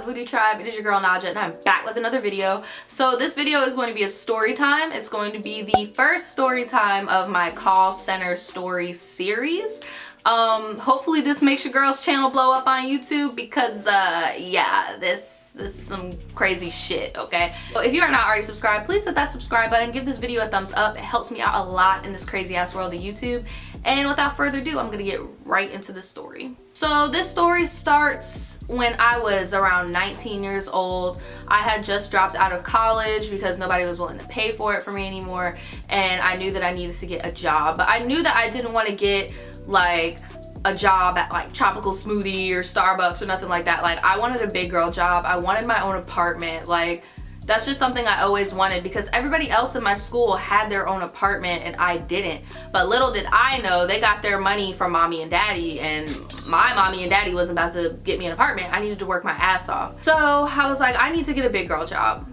Voodoo Tribe? It is your girl Naja, and I'm back with another video. So this video is going to be a story time. It's going to be the first story time of my call center story series. Hopefully this makes your girl's channel blow up on YouTube because yeah, this is some crazy shit, okay? So if you are not already subscribed, please hit that subscribe button, give this video a thumbs up. It helps me out a lot in this crazy ass world of YouTube. And without further ado, I'm gonna get right into the story. So this story starts when I was around 19 years old. I had just dropped out of college because nobody was willing to pay for it for me anymore, and I knew that I needed to get a job. But I knew that I didn't want to get like a job at like Tropical Smoothie or Starbucks or nothing like that. Like, I wanted a big girl job. I wanted my own apartment. Like, that's just something I always wanted because everybody else in my school had their own apartment and I didn't. But little did I know, they got their money from mommy and daddy, and my mommy and daddy wasn't about to get me an apartment. I needed to work my ass off. So I was like, I need to get a big girl job.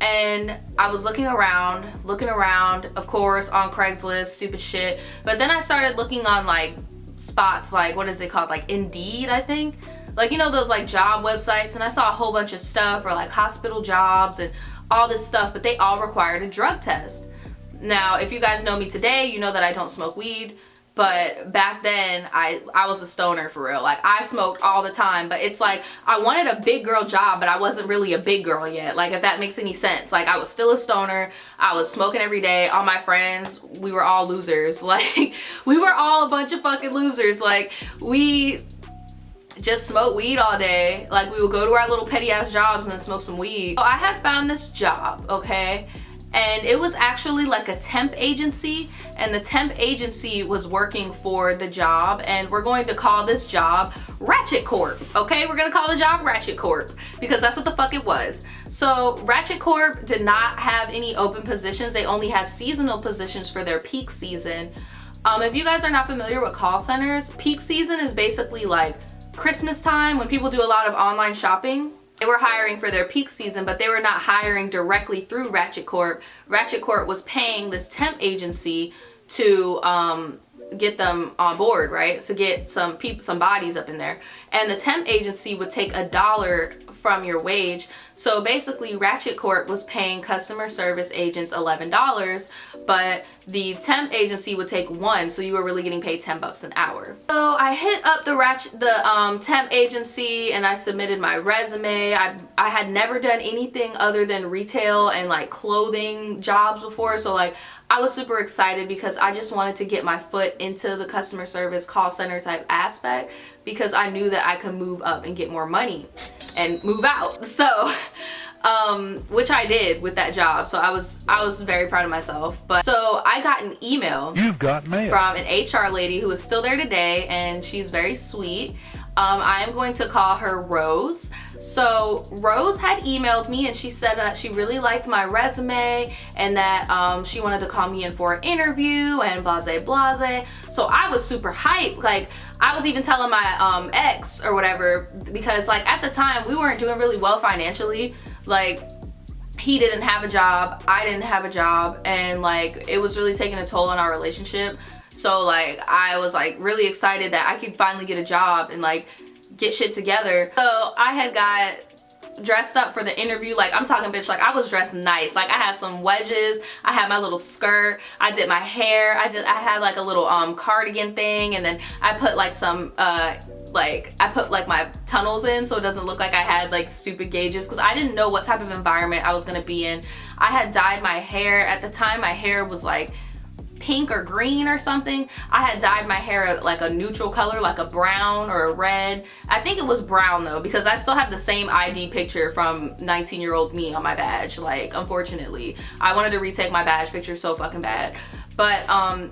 And I was looking around, of course, on Craigslist, stupid shit. But then I started looking on like spots, like, what is it called? Like Indeed, I think. Like, you know, those like job websites, and I saw a whole bunch of stuff, or like hospital jobs and all this stuff, but they all required a drug test. Now, if you guys know me today, you know that I don't smoke weed, but back then I was a stoner for real. Like, I smoked all the time, but it's like I wanted a big girl job, but I wasn't really a big girl yet. Like, if that makes any sense. Like, I was still a stoner. I was smoking every day. All my friends, we were all losers. Like, we were all a bunch of fucking losers. Like, we just smoke weed all day. Like, we would go to our little petty ass jobs and then smoke some weed. So I had found this job, okay? And it was actually like a temp agency, and the temp agency was working for the job, and we're going to call this job Ratchet Corp, okay? We're gonna call the job Ratchet Corp because that's what the fuck it was. So Ratchet Corp did not have any open positions. They only had seasonal positions for their peak season. If you guys are not familiar with call centers, peak season is basically like Christmas time when people do a lot of online shopping. They were hiring for their peak season, but they were not hiring directly through Ratchet Corp. Ratchet Corp was paying this temp agency to get them on board, right? To get some bodies up in there. And the temp agency would take $1 from your wage. So basically Ratchet Corp was paying customer service agents $11, but the temp agency would take $1, so you were really getting paid $10 an hour. So I hit up the temp agency and I submitted my resume. I had never done anything other than retail and like clothing jobs before, so like I was super excited because I just wanted to get my foot into the customer service call center type aspect because I knew that I could move up and get more money and move out. So which I did with that job. So I was very proud of myself. But so I got an email. You've got mail. From an HR lady who is still there today, and she's very sweet. I am going to call her Rose. So Rose had emailed me and she said that she really liked my resume and that she wanted to call me in for an interview and blase blase. So I was super hyped. Like, I was even telling my ex or whatever, because like at the time we weren't doing really well financially. Like, he didn't have a job, I didn't have a job, and like it was really taking a toll on our relationship. So like I was like really excited that I could finally get a job and like get shit together. So I had got dressed up for the interview. Like, I'm talking, bitch, like I was dressed nice. Like, I had some wedges, I had my little skirt, I did my hair, I had like a little cardigan thing, and then I put like some I put like my tunnels in so it doesn't look like I had like stupid gauges, because I didn't know what type of environment I was gonna be in. I had dyed my hair. At the time my hair was like pink or green or something. I had dyed my hair like a neutral color, like a brown or a red. I think it was brown though, because I still have the same ID picture from 19-year-old me on my badge. Like, unfortunately, I wanted to retake my badge picture so fucking bad. But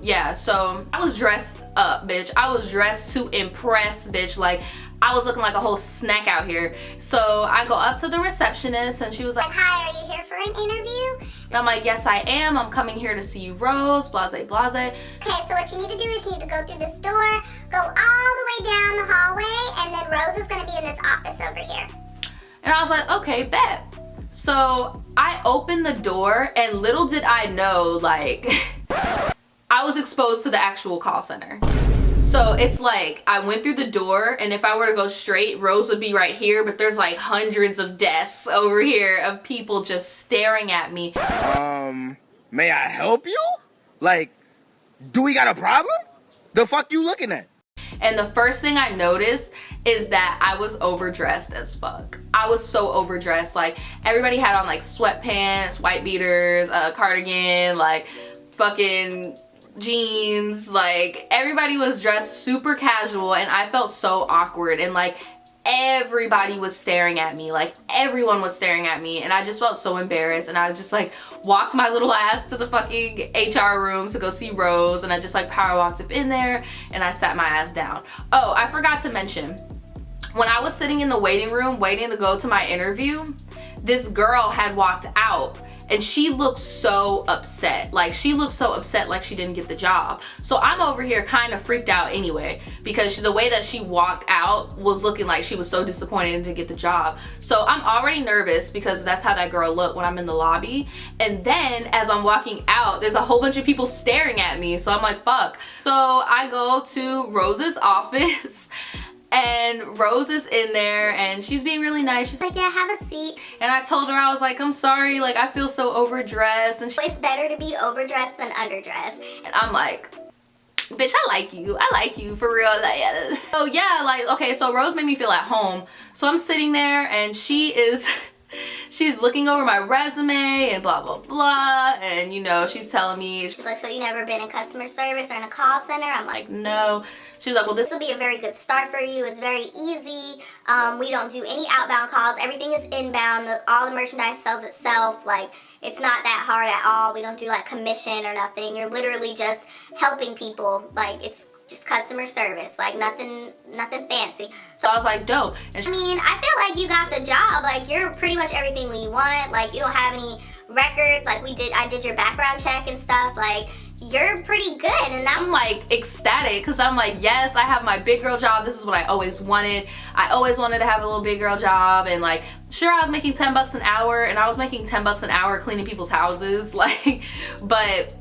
yeah, so I was dressed up, bitch. I was dressed to impress, bitch. Like, I was looking like a whole snack out here. So I go up to the receptionist and she was like, "Hi, are you here for an interview?" And I'm like, "Yes, I am. I'm coming here to see you, Rose, blase, blase." "Okay, so what you need to do is you need to go through this door, go all the way down the hallway, and then Rose is gonna be in this office over here." And I was like, "Okay, bet." So I opened the door, and little did I know, like, I was exposed to the actual call center. So it's like I went through the door, and if I were to go straight, Rose would be right here, but there's like hundreds of desks over here of people just staring at me. May I help you? Like, do we got a problem? The fuck you looking at? And the first thing I noticed is that I was overdressed as fuck. I was so overdressed. Like, everybody had on like sweatpants, white beaters, a cardigan, like fucking jeans. Like, everybody was dressed super casual, and I felt so awkward, and like everybody was staring at me. Like, everyone was staring at me, and I just felt so embarrassed, and I just like walked my little ass to the fucking HR room to go see Rose, and I just like power walked up in there, and I sat my ass down. Oh, I forgot to mention, when I was sitting in the waiting room waiting to go to my interview, this girl had walked out, and she looked so upset. Like, she looked so upset like she didn't get the job. So I'm over here kind of freaked out anyway, because the way that she walked out was looking like she was so disappointed to get the job. So I'm already nervous because that's how that girl looked when I'm in the lobby. And then as I'm walking out, there's a whole bunch of people staring at me. So I'm like, fuck. So I go to Rose's office, and Rose is in there, and she's being really nice. She's like, yeah, have a seat. And I told her, I was like, I'm sorry, like, I feel so overdressed. And it's better to be overdressed than underdressed. And I'm like, bitch, I like you for real. Like, oh yeah, like, okay, so Rose made me feel at home. So I'm sitting there, and she's looking over my resume and blah blah blah, and you know, she's telling me, she's like, so you never been in customer service or in a call center? I'm like, no. She's like, well, this will be a very good start for you. It's very easy. We don't do any outbound calls. Everything is inbound. All the merchandise sells itself. Like, it's not that hard at all. We don't do like commission or nothing. You're literally just helping people. Like, it's just customer service, like nothing fancy. So I was like, dope. And I mean, I feel like you got the job. Like, you're pretty much everything we want. Like, you don't have any records. Like, I did your background check and stuff. Like, you're pretty good. And I'm like ecstatic, because I'm like, yes, I have my big girl job. This is what I always wanted. I always wanted to have a little big girl job. And like, sure, I was making 10 bucks an hour, and I was making 10 bucks an hour cleaning people's houses. Like, but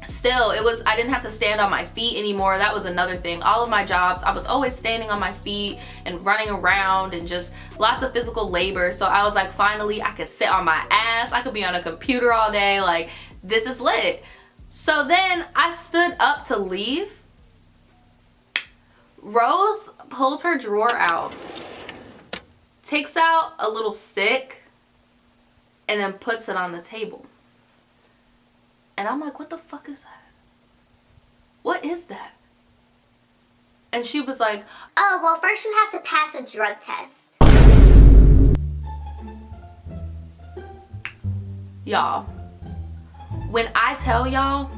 still, I didn't have to stand on my feet anymore. That was another thing. All of my jobs, I was always standing on my feet and running around and just lots of physical labor. So I was like, finally, I could sit on my ass. I could be on a computer all day. Like, this is lit. So then I stood up to leave. Rose pulls her drawer out, takes out a little stick, and then puts it on the table. And I'm like, what the fuck is that? What is that? And she was like, oh, well, first you have to pass a drug test. Y'all, when I tell y'all,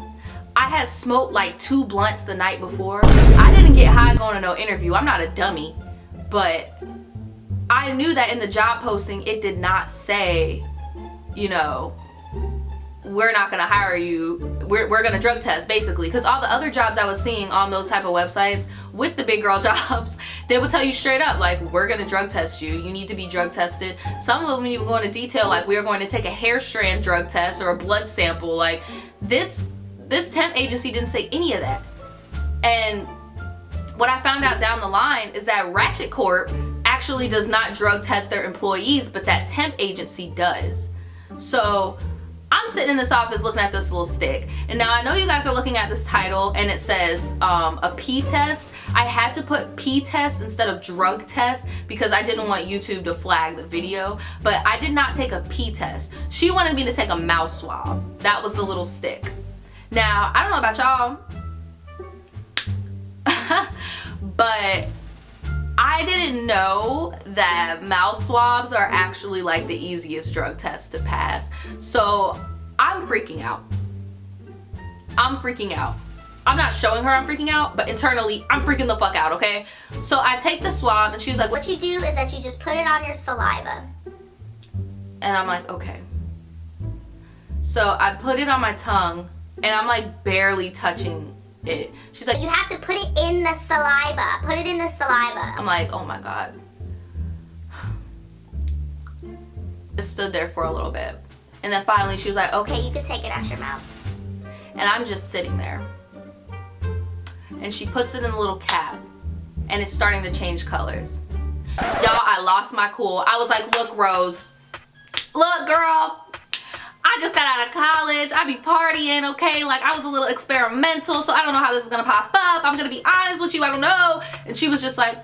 I had smoked like 2 blunts the night before. I didn't get high going to no interview. I'm not a dummy. But I knew that in the job posting, it did not say, you know, we're not gonna hire you, we're gonna drug test, basically. Because all the other jobs I was seeing on those type of websites with the big girl jobs, they would tell you straight up, like, we're gonna drug test you, you need to be drug tested. Some of them even go into detail, like, we are going to take a hair strand drug test or a blood sample. Like, this temp agency didn't say any of that. And what I found out down the line is that Ratchet Corp actually does not drug test their employees, but that temp agency does. So I'm sitting in this office looking at this little stick, and now I know you guys are looking at this title and it says a P test. I had to put P test instead of drug test because I didn't want YouTube to flag the video, but I did not take a P test. She wanted me to take a mouth swab. That was the little stick. Now, I don't know about y'all, but I didn't know that mouth swabs are actually like the easiest drug test to pass. So I'm freaking out. I'm freaking out. I'm not showing her I'm freaking out, but internally I'm freaking the fuck out, okay? So I take the swab, and she's like, what you do is that you just put it on your saliva. And I'm like, okay. So I put it on my tongue, and I'm like barely touching it. She's like, you have to put it in the saliva. Put it in the saliva. I'm like, oh my God. Just stood there for a little bit. And then finally she was like, okay, you can take it out your mouth. And I'm just sitting there. and she puts it in a little cap, and it's starting to change colors. Y'all, I lost my cool. I was like, look, Rose, look, girl, I just got out of college. I be partying, okay? Like, I was a little experimental, so I don't know how this is gonna pop up. I'm gonna be honest with you, I don't know. And she was just like,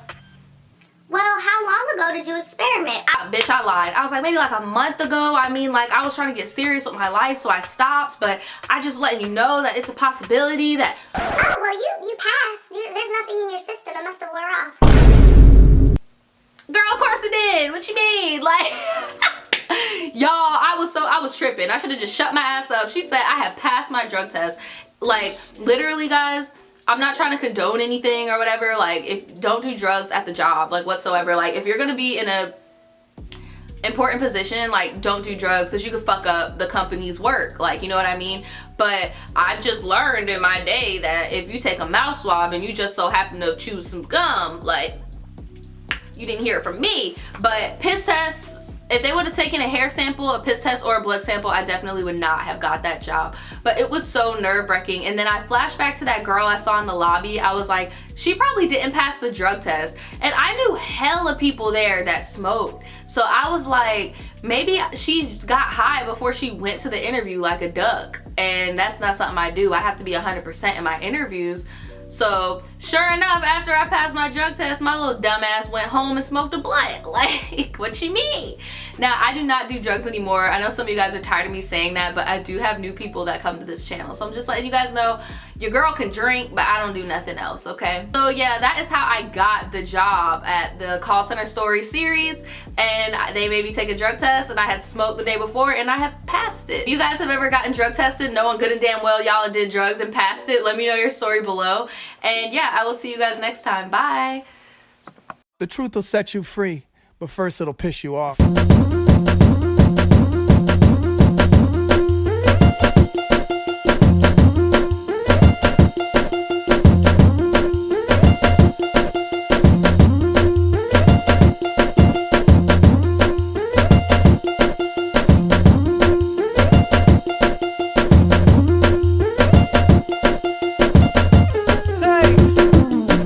well, how long ago did you experiment? Bitch, I lied. I was like, maybe like a month ago. I mean, like, I was trying to get serious with my life, so I stopped, but I just letting you know that it's a possibility that... Oh, well, you passed. There's nothing in your system that must have wore off. Girl, of course it did. What you mean? Like... Y'all, I was tripping. I should have just shut my ass up. She said I had passed my drug test. Like, literally, guys, I'm not trying to condone anything or whatever. Like, don't do drugs at the job, like, whatsoever. Like, if you're gonna be in a important position, like, don't do drugs, because you could fuck up the company's work, like, you know what I mean? But I've just learned in my day that if you take a mouth swab and you just so happen to chew some gum, like, you didn't hear it from me. But piss tests, if they would have taken a hair sample, a piss test, or a blood sample, I definitely would not have got that job. But it was so nerve-wracking. And then I flashed back to that girl I saw in the lobby. I was like, she probably didn't pass the drug test. And I knew hella people there that smoked. So I was like, maybe she got high before she went to the interview like a duck. And that's not something I do. I have to be 100% in my interviews. So sure enough, after I passed my drug test, my little dumbass went home and smoked a blunt. Like, what you mean? Now, I do not do drugs anymore. I know some of you guys are tired of me saying that, but I do have new people that come to this channel. So I'm just letting you guys know, your girl can drink, but I don't do nothing else, okay? So yeah, that is how I got the job at the call center story series. And they made me take a drug test, and I had smoked the day before, and I have passed it. If you guys have ever gotten drug tested, knowing good and damn well y'all did drugs and passed it, let me know your story below. And yeah, I will see you guys next time. Bye. The truth will set you free, but first it'll piss you off.